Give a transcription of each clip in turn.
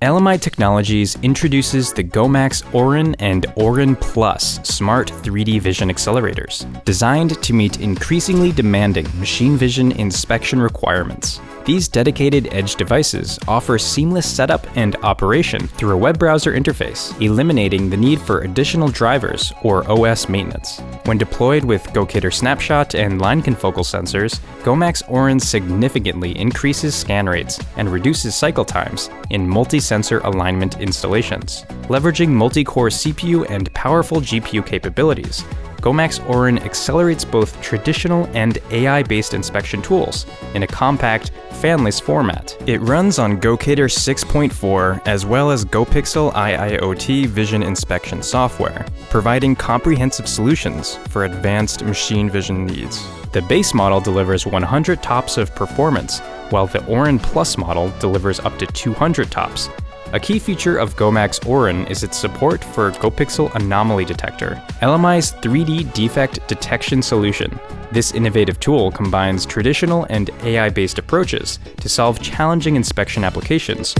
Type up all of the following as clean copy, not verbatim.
LMI Technologies introduces the GoMax ORIN and ORIN Plus smart 3D vision accelerators, designed to meet increasingly demanding machine vision inspection requirements. These dedicated edge devices offer seamless setup and operation through a web browser interface, eliminating the need for additional drivers or OS maintenance. When deployed with Gocator snapshot and line confocal sensors, GoMax ORIN significantly increases scan rates and reduces cycle times in multi-sensor alignment installations. Leveraging multi-core CPU and powerful GPU capabilities, GoMax ORIN accelerates both traditional and AI-based inspection tools in a compact, fanless format. It runs on Gocator 6.4 as well as GoPxL IIoT vision inspection software, providing comprehensive solutions for advanced machine vision needs. The base model delivers 100 TOPS of performance, while the ORIN Plus model delivers up to 200 TOPS. A key feature of GoMax ORIN is its support for GoPxL Anomaly Detector, LMI's 3D defect detection solution. This innovative tool combines traditional and AI-based approaches to solve challenging inspection applications.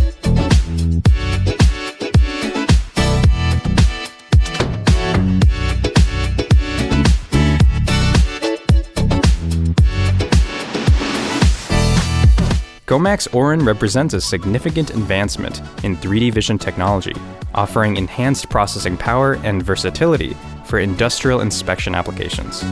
GoMax ORIN represents a significant advancement in 3D vision technology, offering enhanced processing power and versatility for industrial inspection applications.